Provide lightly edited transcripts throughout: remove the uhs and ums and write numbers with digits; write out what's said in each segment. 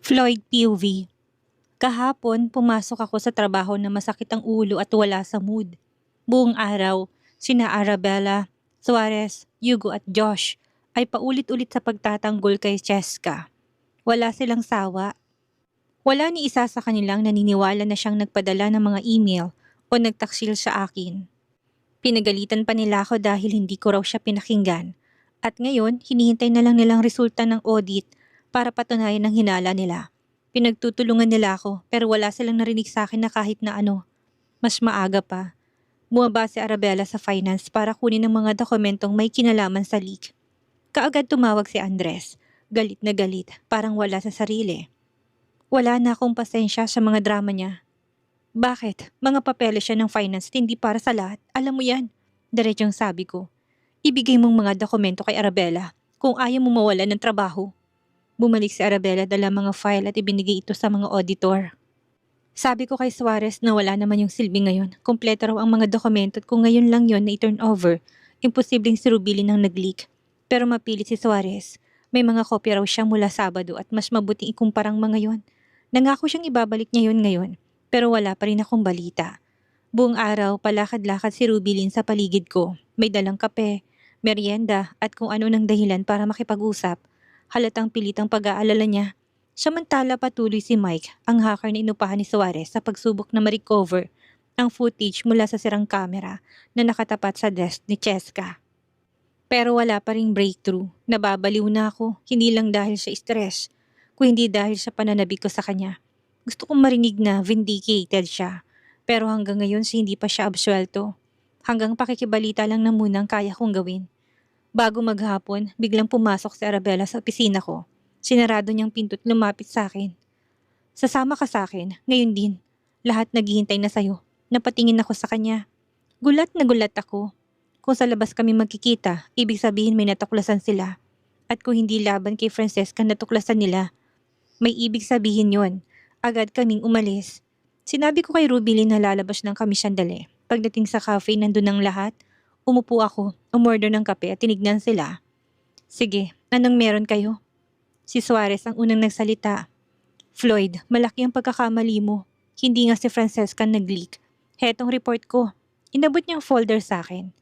Floyd POV. Kahapon, pumasok ako sa trabaho na masakit ang ulo at wala sa mood. Buong araw, sina Arabella, Suarez, Hugo at Josh ay paulit-ulit sa pagtatanggol kay Cheska. Wala silang sawa. Wala ni isa sa kanilang naniniwala na siyang nagpadala ng mga email o nagtaksil sa akin. Pinagalitan pa nila ako dahil hindi ko raw siya pinakinggan. At ngayon, hinihintay na lang nilang resulta ng audit para patunayan ang hinala nila. Pinagtutulungan nila ako pero wala silang narinig sa akin na kahit na ano. Mas maaga pa. Bumaba si Arabella sa finance para kunin ang mga dokumentong may kinalaman sa leak. Kaagad tumawag si Andres. Galit na galit, parang wala sa sarili. Wala na akong pasensya sa mga drama niya. Bakit? Mga papeles siya ng finance hindi para sa lahat. Alam mo yan. Diretsong sabi ko. Ibigay mong mga dokumento kay Arabella kung ayaw mo mawalan ng trabaho. Bumalik si Arabella dala mga file at ibinigay ito sa mga auditor. Sabi ko kay Suarez na wala naman yung silbi ngayon. Kompleto raw ang mga dokumento at kung ngayon lang yon na i-turn over, imposibleng si Rubilin ang nag-leak. Pero mapilit si Suarez. May mga kopya raw siya mula Sabado at mas mabuting ikumpara ang mga yon. Nangako siyang ibabalik niya yon ngayon. Pero wala pa rin akong balita. Buong araw, palakad-lakad si Rubilin sa paligid ko. May dalang kape, merienda at kung ano ng dahilan para makipag-usap. Halatang pilitang pag-aalala niya. Samantala patuloy si Mike, ang hacker na inupahan ni Suarez sa pagsubok na ma-recover ang footage mula sa sirang kamera na nakatapat sa desk ni Cheska. Pero wala pa ring breakthrough. Nababaliw na ako, hindi lang dahil sa stress, kung hindi dahil sa pananabik ko sa kanya. Gusto kong marinig na vindicated siya, pero hanggang ngayon hindi pa siya absuelto. Hanggang pakikibalita lang na muna ang kaya kong gawin. Bago maghapon, biglang pumasok si Arabella sa opisina ko. Sinarado niyang pinto at lumapit sa akin. Sasama ka sa akin, ngayon din. Lahat naghihintay na sa'yo. Napatingin ako sa kanya. Gulat na gulat ako. Kung sa labas kami magkikita, ibig sabihin may natuklasan sila. At kung hindi laban kay Francesca natuklasan nila, may ibig sabihin yon. Agad kaming umalis. Sinabi ko kay Rubilin na lalabas ng kami sandali. Pagdating sa cafe, nandun ang lahat. Umupo ako, umorder ng kape at tinignan sila. Sige, anong meron kayo? Si Suarez ang unang nagsalita. Floyd, malaki ang pagkakamali mo. Hindi nga si Francesca nag-leak. Hetong report ko. Inabot niyang folder sa akin.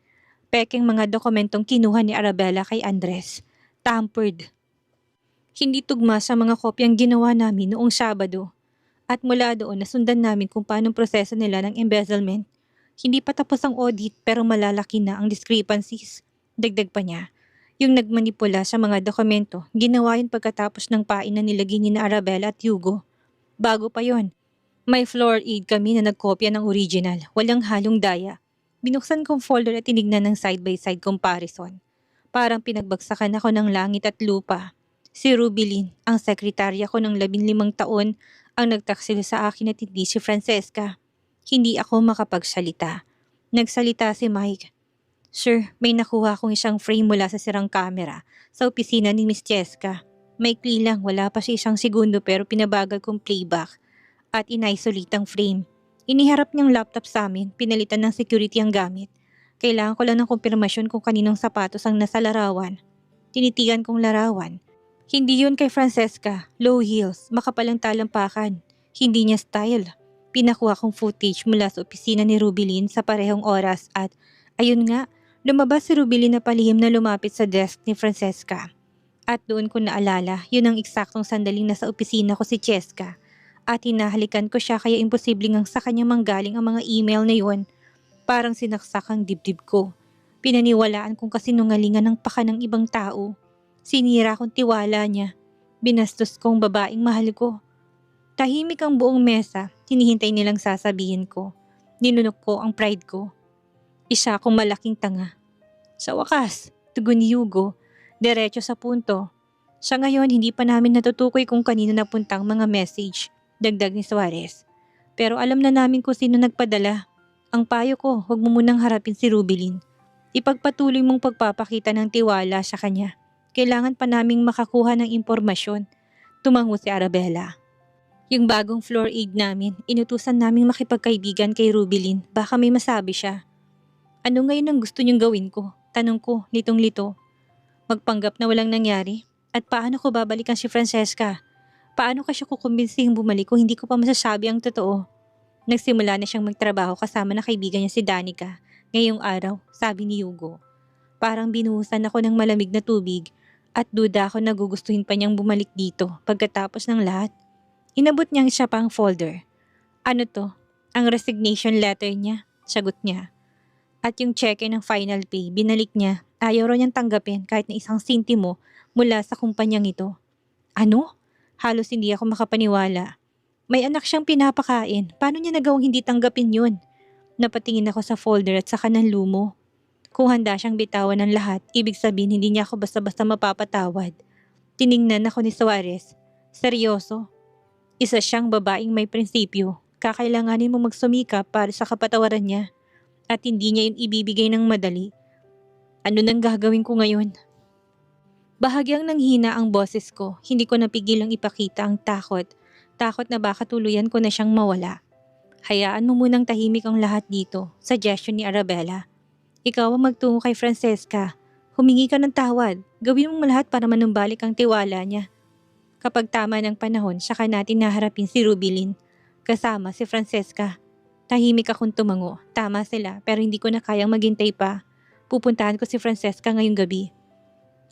Pekeng mga dokumentong kinuha ni Arabella kay Andres. Tampered. Hindi tugma sa mga kopyang ginawa namin noong Sabado. At mula doon nasundan namin kung paanong proseso nila ng embezzlement. Hindi pa tapos ang audit pero malalaki na ang discrepancies. Dagdag pa niya. Yung nagmanipula sa mga dokumento, ginawa yun pagkatapos ng pain na nilagay ni na Arabella at Hugo. Bago pa yon, may floor aid kami na nagkopya ng original, walang halong daya. Binuksan kong folder at tinignan ng side-by-side comparison. Parang pinagbagsakan ako ng langit at lupa. Si Rubilin, ang sekretarya ko ng 15 taon, ang nagtaksil sa akin at hindi si Francesca. Hindi ako makapagsalita. Nagsalita si Mike. Sir, may nakuha akong isang frame mula sa sirang camera sa opisina ni Miss Cheska. Maikli lang, wala pa siya 1 segundo pero pinabagal kong playback at in-isolate ang frame. Iniharap niyang laptop sa amin, pinalitan ng security ang gamit. Kailangan ko lang ng kumpirmasyon kung kaninong sapatos ang nasa larawan. Tinitigan kong larawan. Hindi yun kay Francesca, low heels, makapalang talampakan. Hindi niya style. Pinakuha kong footage mula sa opisina ni Rubilin sa parehong oras at, ayun nga, lumabas si Rubilin na palihim na lumapit sa desk ni Francesca. At doon ko naalala, yun ang eksaktong sandaling nasa opisina ko si Cheska. At hinahalikan ko siya kaya imposibleng ang sa kanya manggaling ang mga email na yun. Parang sinaksak ang dibdib ko. Pinaniwalaan kong kasinungalingan ng paka ng ibang tao. Sinira kong tiwala niya. Binastos kong babaeng mahal ko. Tahimik ang buong mesa, hinihintay nilang sasabihin ko. Ninunok ko ang pride ko. Isa akong malaking tanga. Sa wakas, tugon ni Hugo, diretso sa punto. Sa ngayon, hindi pa namin natutukoy kung kanino napuntang mga message, dagdag ni Suarez. Pero alam na namin kung sino nagpadala. Ang payo ko, huwag mo munang harapin si Rubilin. Ipagpatuloy mong pagpapakita ng tiwala sa kanya. Kailangan pa naming makakuha ng impormasyon. Tumango si Arabella. Yung bagong floor aid namin, inutusan naming makipagkaibigan kay Rubilin. Baka may masabi siya. Ano ngayon ang gusto niyong gawin ko? Tanong ko, litong-lito. Magpanggap na walang nangyari? At paano ko babalikan si Francesca? Paano ka siya kukumbensing bumalik kung hindi ko pa masasabi ang totoo? Nagsimula na siyang magtrabaho kasama na kaibigan niya si Danica. Ngayong araw, sabi ni Hugo. Parang binuhusan ako ng malamig na tubig at duda ako na gugustuhin pa niyang bumalik dito pagkatapos ng lahat. Inabot niyang siya pa ang folder. Ano to? Ang resignation letter niya, sagot niya. At yung cheque ng final pay, binalik niya. Ayaw raw niyang tanggapin kahit na isang sintimo mula sa kumpanyang ito. Ano? Halos hindi ako makapaniwala. May anak siyang pinapakain. Paano niya nagawang hindi tanggapin yun? Napatingin ako sa folder at saka ng lumo. Kung handa siyang bitawan ng lahat, ibig sabihin hindi niya ako basta-basta mapapatawad. Tiningnan ako ni Suarez. Seryoso? Isa siyang babaeng may prinsipyo. Kakailanganin mo magsumikap para sa kapatawaran niya. At hindi niya yun ibibigay ng madali. Ano nang gagawin ko ngayon? Bahagyang nanghina ang boses ko, hindi ko napigilang ipakita ang takot. Takot na baka tuluyan ko na siyang mawala. Hayaan mo munang tahimik ang lahat dito, suggestion ni Arabella. Ikaw ang magtungo kay Francesca. Humingi ka ng tawad, gawin mong lahat para manumbalik ang tiwala niya. Kapag tama ng panahon, saka natin naharapin si Rubilin. Kasama si Francesca. Tahimik akong tumango, tama sila pero hindi ko na kayang maghintay pa. Pupuntahan ko si Francesca ngayong gabi.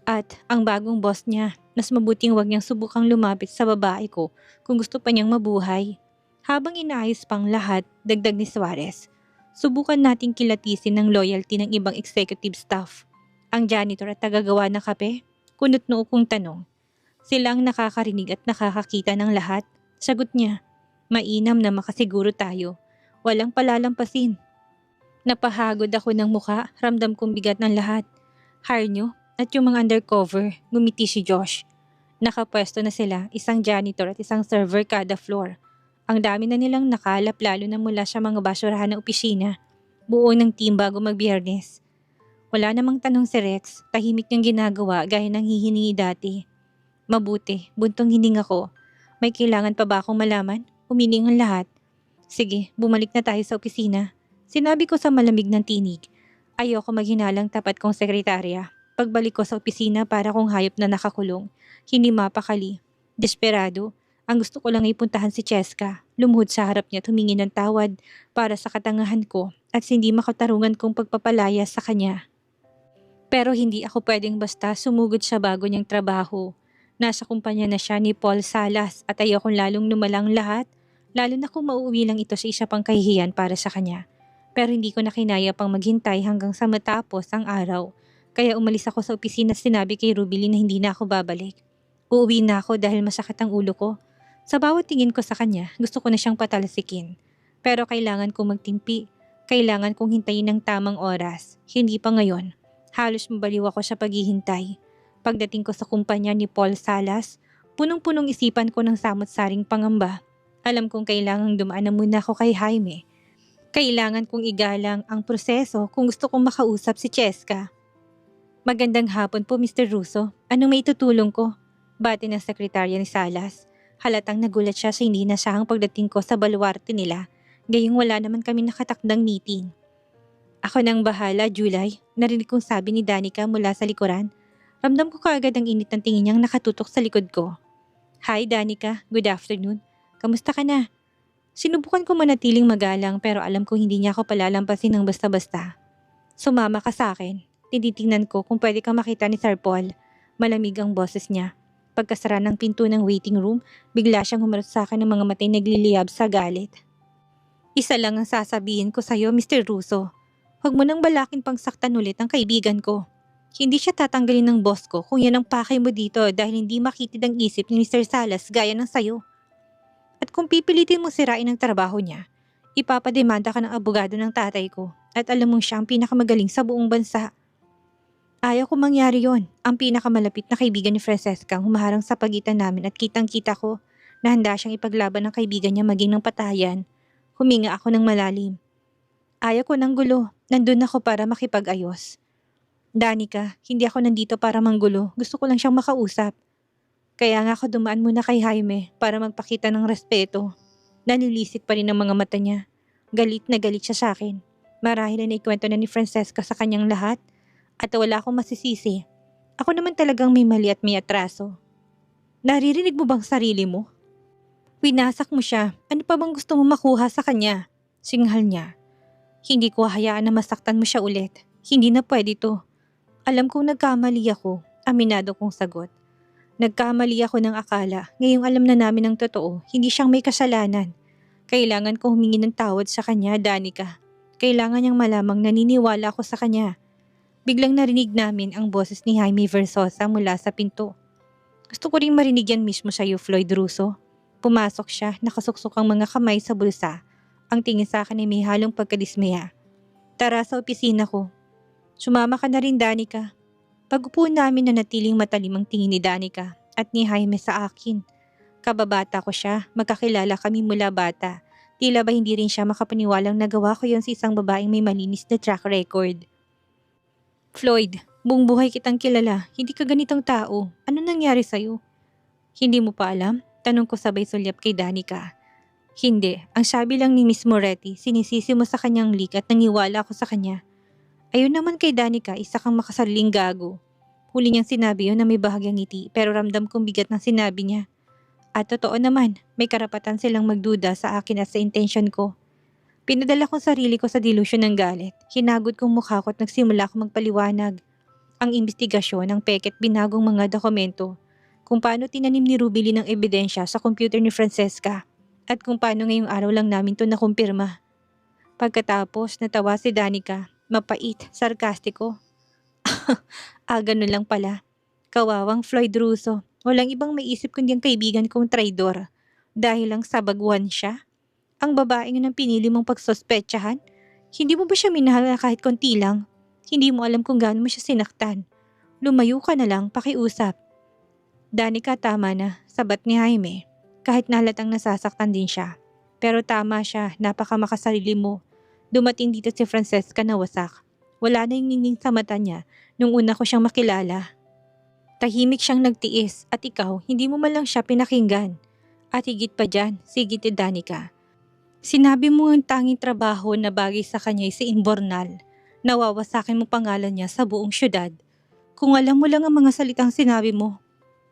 At ang bagong boss niya, mas mabuting wag niyang subukang lumapit sa babae ko kung gusto pa niyang mabuhay. Habang inaayos pang lahat, dagdag ni Suarez, subukan nating kilatisin ng loyalty ng ibang executive staff. Ang janitor at tagagawa ng kape? Kunot noo kong tanong. Silang nakakarinig at nakakakita ng lahat. Sagot niya, mainam na makasiguro tayo. Walang palalampasin. Napahagod ako ng muka, ramdam kong bigat ng lahat. Hire nyo? At yung mga undercover, ngumiti si Josh. Nakapwesto na sila, isang janitor at isang server kada floor. Ang dami na nilang nakalap lalo na mula sa mga basurahan ng opisina. Buo ng team bago magbiyernes. Wala namang tanong si Rex, tahimik niyang ginagawa gaya ng hihiningi dati. Mabuti, buntong hining ako. May kailangan pa ba akong malaman? Humiling ang lahat. Sige, bumalik na tayo sa opisina. Sinabi ko sa malamig ng tinig. Ayoko maghinalang tapat kong sekretarya. Pagbalik ko sa opisina para kong hayop na nakakulong. Hindi mapakali. Desperado. Ang gusto ko lang ay puntahan si Cheska. Lumuhod sa harap niya at humingi ng tawad para sa katangahan ko at hindi makatarungan kong pagpapalaya sa kanya. Pero hindi ako pwedeng basta sumugod sa bago niyang trabaho. Nasa kumpanya na siya ni Paul Salas at ayokong lalong numalang lahat, lalo na kung mauuwi lang ito sa isa pang kahihiyan para sa kanya. Pero hindi ko na kinaya pang maghintay hanggang sa matapos ang araw. Kaya umalis ako sa opisina at sinabi kay Rubilin na hindi na ako babalik. Uuwi na ako dahil masakit ang ulo ko. Sa bawat tingin ko sa kanya, gusto ko na siyang patalasikin. Pero kailangan kong magtimpi. Kailangan kong hintayin ng tamang oras. Hindi pa ngayon. Halos mabaliw ako sa paghihintay. Pagdating ko sa kumpanya ni Paul Salas, punong-punong isipan ko ng samot-saring pangamba. Alam kong kailangang dumaan na muna ako kay Jaime. Kailangan kong igalang ang proseso kung gusto kong makausap si Cheska. Magandang hapon po, Mr. Russo. Anong may tutulong ko? Bati ng sekretarya ni Salas. Halatang nagulat siya sa hindi nasahang pagdating ko sa baluarte nila. Gayong wala naman kami nakatakdang meeting. Ako nang bahala, July. Narinig kong sabi ni Danica mula sa likuran. Ramdam ko kaagad ang init ng tingin niyang nakatutok sa likod ko. Hi, Danica. Good afternoon. Kamusta ka na? Sinubukan ko manatiling magalang pero alam ko hindi niya ako palalampasin ng basta-basta. Sumama ka sa akin. Tinitingnan ko kung pwede kang makita ni Sir Paul. Malamig ang boses niya. Pagkasara ng pinto ng waiting room, bigla siyang humarap sa akin ng mga matay nagliliyab sa galit. Isa lang ang sasabihin ko sa'yo, Mr. Russo. Huwag mo nang balakin pang saktan ulit ang kaibigan ko. Hindi siya tatanggalin ng boss ko kung yan ang pakay mo dito dahil hindi makitid ang isip ni Mr. Salas gaya ng sayo. At kung pipilitin mo sirain ang trabaho niya, ipapademanda ka ng abogado ng tatay ko at alam mong siya ang pinakamagaling sa buong bansa. Ayaw ko mangyari yon. Ang pinakamalapit na kaibigan ni Francesca ang humaharang sa pagitan namin at kitang-kita ko na handa siyang ipaglaban ng kaibigan niya maging ng patayan. Huminga ako ng malalim. Ayaw ko ng gulo. Nandun ako para makipag-ayos. Danica, hindi ako nandito para manggulo. Gusto ko lang siyang makausap. Kaya nga ako dumaan muna kay Jaime para magpakita ng respeto. Nanilisik pa rin ang mga mata niya. Galit na galit siya sa akin. Marahil na naikwento na ni Francesca sa kanyang lahat. At wala akong masisisi. Ako naman talagang may mali at may atraso. Naririnig mo bang sarili mo? Winasak mo siya. Ano pa bang gusto mo makuha sa kanya? Singhal niya. Hindi ko hayaan na masaktan mo siya ulit. Hindi na pwede to. Alam kong nagkamali ako. Aminado kong sagot. Nagkamali ako ng akala. Ngayong alam na namin ang totoo, hindi siyang may kasalanan. Kailangan ko humingi ng tawad sa kanya, Danica. Kailangan niyang malamang naniniwala ako sa kanya. Biglang narinig namin ang boses ni Jaime Versosa mula sa pinto. Gusto ko ring marinig yan mismo sa iyo, Floyd Russo. Pumasok siya, nakasuksok ang mga kamay sa bulsa. Ang tingin sa akin ay may halong pagkadismaya. Tara sa opisina ko. Sumama ka na rin, Danica. Pag-upo namin na natiling matalim ang tingin ni Danica at ni Jaime sa akin. Kababata ko siya, magkakilala kami mula bata. Tila ba hindi rin siya makapaniwalang nagawa ko yon sa isang babaeng may malinis na track record. Floyd, buong buhay kitang kilala, hindi ka ganitong tao. Ano nangyari sa'yo? Hindi mo pa alam? Tanong ko sabay sulyap kay Danica. Hindi, ang sabi lang ni Miss Moretti, sinisisi mo sa kanyang leak at nangiwala ako sa kanya. Ayun naman kay Danica, isa kang makasariling gago. Huli niyang sinabi yun na may bahagyang ngiti pero ramdam kong bigat ng sinabi niya. At totoo naman, may karapatan silang magduda sa akin at sa intention ko. Pinadala kong sarili ko sa delusion ng galit. Hinagod kong mukha ko at nagsimula akong magpaliwanag. Ang investigasyon ng peket binagong mga dokumento. Kung paano tinanim ni Ruby Lee ng ebidensya sa computer ni Francesca. At kung paano ngayong araw lang namin to nakumpirma. Pagkatapos natawa si Danica. Mapait, sarkastiko. Ganun lang pala. Kawawang Floyd Russo. Walang ibang maisip kundi ang kaibigan kong traidor. Dahil lang sabagwan siya. Ang babaeng yun ang pinili mong pagsospetsahan. Hindi mo ba siya minahal na kahit konti lang? Hindi mo alam kung gaano mo siya sinaktan. Lumayo ka na lang, pakiusap. Danica, tama na. Sabat ni Jaime. Kahit nahalatang nasasaktan din siya. Pero tama siya, napaka makasarili mo. Dumating dito si Francesca na wasak. Wala na yung ningning sa mata niya nung una ko siyang makilala. Tahimik siyang nagtiis at ikaw hindi mo man lang siya pinakinggan. At higit pa dyan, sigit ni Danica. Sinabi mo ang tanging trabaho na bagay sa kanya ay si Inbornal. Nawawasakin mo pangalan niya sa buong syudad. Kung alam mo lang ang mga salitang sinabi mo.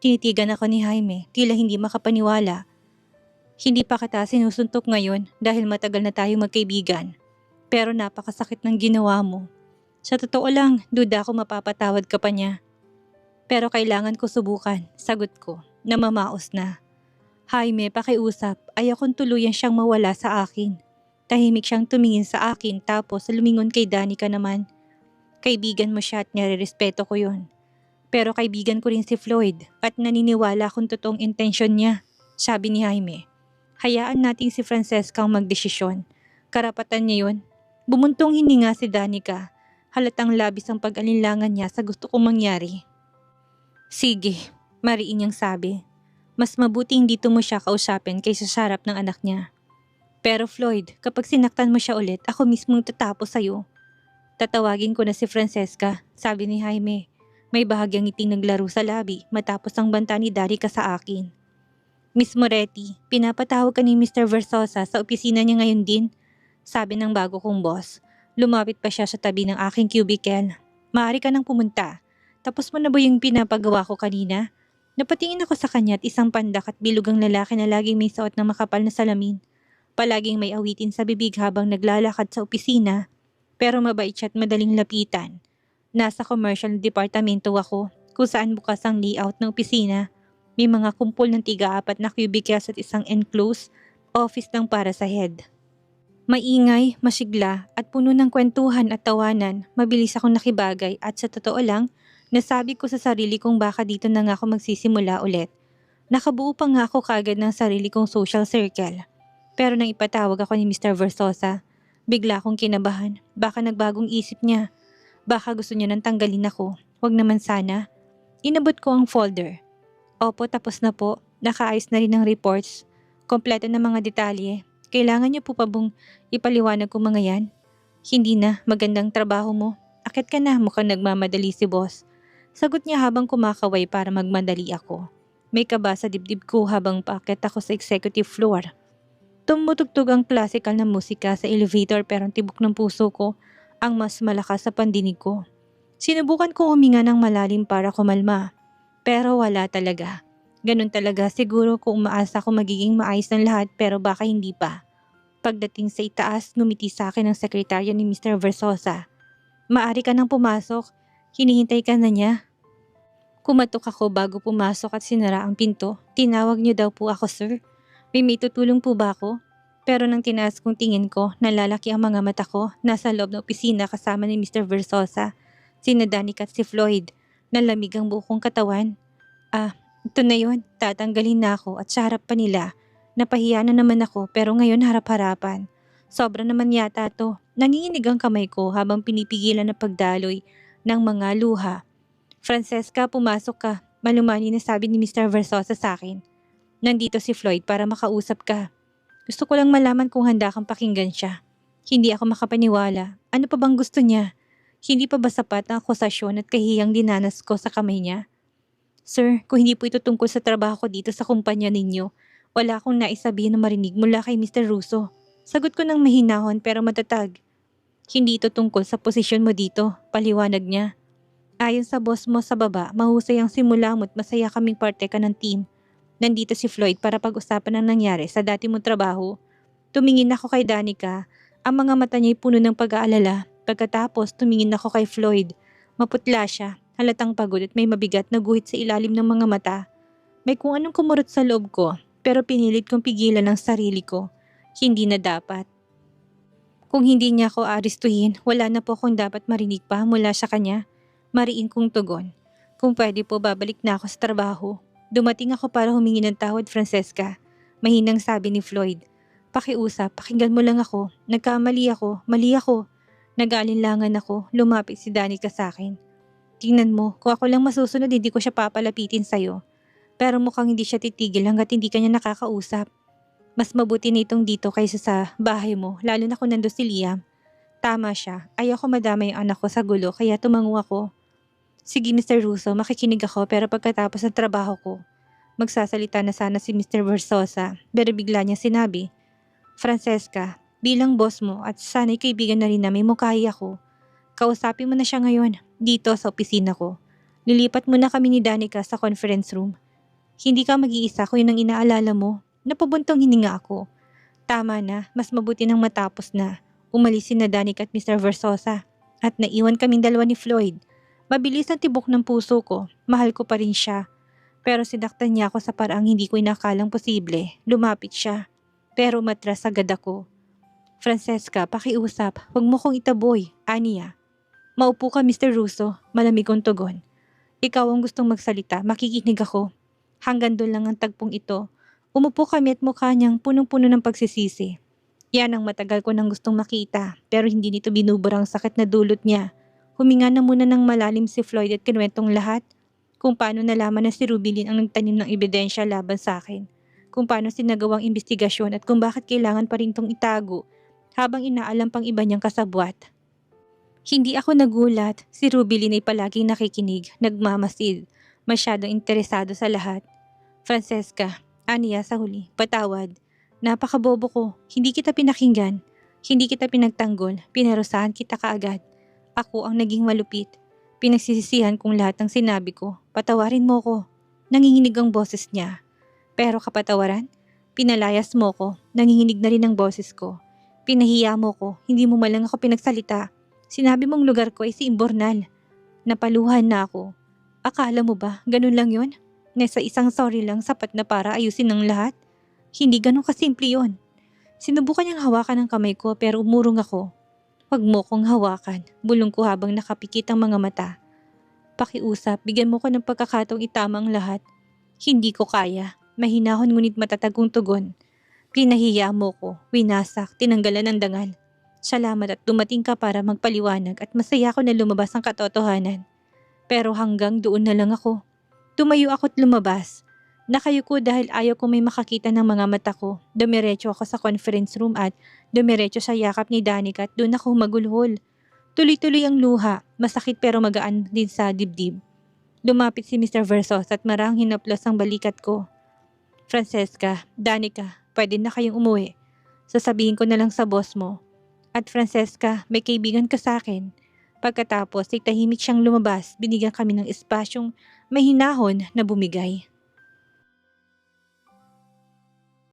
Tinitigan ako ni Jaime, tila hindi makapaniwala. Hindi pa kita sinusuntok ngayon dahil matagal na tayo magkaibigan. Pero napakasakit ng ginawa mo. Sa totoo lang, duda ako mapapatawad ka pa niya. Pero kailangan ko subukan, sagot ko, na mamaos na. Jaime, pakiusap, ayokong tuluyan siyang mawala sa akin. Tahimik siyang tumingin sa akin tapos lumingon kay Danica naman. Kaibigan mo siya at nire-respeto ko yun. Pero kaibigan ko rin si Floyd at naniniwala kung totoong intensyon niya, sabi ni Jaime. Hayaan nating si Francesca ang magdesisyon. Karapatan niya yun. Bumuntong hininga si Danica. Halatang labis ang pag-alinlangan niya sa gusto kong mangyari. Sige, mariin niyang sabi. Mas mabuti hindi mo siya kausapin kaysa sa harap ng anak niya. Pero Floyd, kapag sinaktan mo siya ulit, ako mismong tatapos sa'yo. Tatawagin ko na si Francesca, sabi ni Jaime. May bahagyang ngiting naglaro sa labi matapos ang banta ni Danica sa akin. Miss Moretti, pinapatawag ka ni Mr. Versosa sa opisina niya ngayon din, sabi ng bago kong boss. Lumapit pa siya sa tabi ng aking cubicle. Maaari ka nang pumunta. Tapos mo na ba yung pinapagawa ko kanina? Napatingin ako sa kanya at isang pandak at bilugang lalaki na laging may suot ng makapal na salamin. Palaging may awitin sa bibig habang naglalakad sa opisina. Pero mabait siya at madaling lapitan. Nasa commercial departamento ako kung saan bukas ang layout ng opisina. May mga kumpol ng 3-4 na cubicles at isang enclosed office lang para sa head. Maingay, masigla at puno ng kwentuhan at tawanan, mabilis akong nakibagay at sa totoo lang, nasabi ko sa sarili kong baka dito na nga ako magsisimula ulit. Nakabuo pa nga ako kagad ng sarili kong social circle. Pero nang ipatawag ako ni Mr. Versosa, bigla akong kinabahan. Baka nagbagong isip niya. Baka gusto niya nang tanggalin ako. Huwag naman sana. Inabot ko ang folder. Opo, tapos na po. Nakaayos na rin ang reports. Kompleto na mga detalye. Kailangan niyo po pa bang ipaliwanag ko mga yan? Hindi na, magandang trabaho mo. Akit ka na, mukhang nagmamadali si boss. Sagot niya habang kumakaway para magmadali ako. May kaba sa dibdib ko habang paakyat ako sa executive floor. Tumutugtog ang classical na musika sa elevator pero ang tibok ng puso ko ang mas malakas sa pandinig ko. Sinubukan kong huminga ng malalim para kumalma. Pero wala talaga. Ganun talaga, siguro kung umaasa ko magiging maayos ng lahat pero baka hindi pa. Pagdating sa itaas, ngumiti sa akin ang sekretarya ni Mr. Versosa. Maari ka nang pumasok. Hinihintay ka na niya. Kumatok ako bago pumasok at sinara ang pinto. Tinawag niyo daw po ako, sir. May tutulong po ba ako? Pero nang tinaas kong tingin ko, nalalaki ang mga mata ko. Nasa loob ng opisina kasama ni Mr. Versosa, sina Danica at si Floyd. Nalamig ang buong katawan. Ito na yun. Tatanggalin na ako at sa harap pa nila. Napahiya na naman ako pero ngayon harap-harapan. Sobra naman yata to. Nanginginig ang kamay ko habang pinipigilan ang pagdaloy ng mga luha. Francesca, pumasok ka. Malumani na sabi ni Mr. Versosa sa akin. Nandito si Floyd para makausap ka. Gusto ko lang malaman kung handa kang pakinggan siya. Hindi ako makapaniwala. Ano pa bang gusto niya? Hindi pa ba sapat ang akusasyon at kahiyang dinanas ko sa kamay niya? Sir, kung hindi po ito tungkol sa trabaho ko dito sa kumpanya ninyo, wala akong naisabihin na marinig mula kay Mr. Russo. Sagot ko ng mahinahon pero matatag. Hindi ito tungkol sa posisyon mo dito, paliwanag niya. Ayon sa boss mo sa baba, mahusay ang simula mo't masaya kaming parte ka ng team. Nandito si Floyd para pag-usapan ang nangyari sa dati mong trabaho. Tumingin ako kay Danica. Ang mga mata niya'y puno ng pag-aalala. Pagkatapos tumingin ako kay Floyd. Maputla siya, halatang pagod at may mabigat na guhit sa ilalim ng mga mata. May kung anong kumurot sa loob ko, pero pinilit kong pigilan ang sarili ko. Hindi na dapat. Kung hindi niya ako aristuhin, wala na po akong dapat marinig pa mula sa kanya. Mariin kong tugon. Kung pwede po, babalik na ako sa trabaho. Dumating ako para humingi ng tawad, Francesca. Mahinang sabi ni Floyd. Pakiusap, pakinggan mo lang ako. Nagkamali ako, mali ako. Nag-aalinlangan ako, lumapit si Danica sa akin. Tingnan mo, kung ako lang masusunod, hindi ko siya papalapitin sa'yo. Pero mukhang hindi siya titigil hanggat hindi ka niya nakakausap. Mas mabuti na itong dito kaysa sa bahay mo, lalo na kung nando si Liam. Tama siya, ayoko madama yung anak ko sa gulo kaya tumango ako. Sige Mr. Russo, makikinig ako pero pagkatapos ng trabaho ko, magsasalita na sana si Mr. Versosa pero bigla niya sinabi, Francesca, bilang boss mo at sana'y kaibigan na rin na may mukhahi ako, kausapin mo na siya ngayon dito sa opisina ko. Lilipat muna kami ni Danica sa conference room. Hindi ka mag-iisa kung yun ang inaalala mo. Napabuntong hininga ako. Tama na, mas mabuti nang matapos na. Umalis si Danica at Mr. Versosa at naiwan kaming dalawa ni Floyd. Mabilis ang tibok ng puso ko, mahal ko pa rin siya. Pero sinaktan niya ako sa paraang hindi ko inakalang posible. Lumapit siya. Pero matras agad ako. Francesca, pakiusap, huwag mo kong itaboy, aniya. Maupo ka Mr. Russo, malamig kong tugon. Ikaw ang gustong magsalita, makikinig ako. Hanggang doon lang ang tagpong ito. Umupo kami at mukha niyang punong-puno ng pagsisisi. Yan ang matagal ko nang gustong makita pero hindi nito binubura ang sakit na dulot niya. Huminga na muna ng malalim si Floyd at kinuwentong lahat. Kung paano nalaman na si Rubilin ang nagtanim ng ebidensya laban sa akin. Kung paano sinagawang investigasyon at kung bakit kailangan pa rin itong itago habang inaalam pang iba niyang kasabwat. Hindi ako nagulat. Si Rubilin ay palaging nakikinig, nagmamasid, masyadong interesado sa lahat. Francesca, aniya sa huli, patawad. Napakabobo ko, hindi kita pinakinggan, hindi kita pinagtanggol, pinarusahan kita kaagad. Ako ang naging malupit. Pinagsisisihan kong lahat ng sinabi ko, patawarin mo ko. Nanginginig ang boses niya. Pero kapatawaran, pinalayas mo ko, nanginginig na rin ang boses ko. Pinahiya mo ko, hindi mo malang ako pinagsalita. Sinabi mong lugar ko ay si Imbornal. Napaluhan na ako. Akala mo ba, ganun lang yon? Nasa isang sorry lang sapat na para ayusin ng lahat? Hindi ganun kasimple yon. Sinubukan niyang hawakan ang kamay ko pero umurong ako. Huwag mo kong hawakan, bulong ko habang nakapikit ang mga mata. Pakiusap, bigyan mo ko ng pagkakataong itama ang lahat. Hindi ko kaya, mahinahon ngunit matatag kong tugon. Pinahiya mo ko, winasak, tinanggalan ng dangal. Salamat at dumating ka para magpaliwanag at masaya ko na lumabas ang katotohanan. Pero hanggang doon na lang ako. Tumayo ako't lumabas. Nakayuko dahil ayaw ko may makakita ng mga mata ko. Dumiretso ako sa conference room at dumiretso sa yakap ni Danica at doon ako magulhol. Tuloy-tuloy ang luha, masakit pero magaan din sa dibdib. Lumapit si Mr. Versos at marang hinaplos ang balikat ko. Francesca, Danica, pwede na kayong umuwi. Sasabihin ko na lang sa boss mo. At Francesca, may kaibigan ka sa akin. Pagkatapos ay tahimik siyang lumabas, binigyan kami ng espasyong mahinahon na bumigay.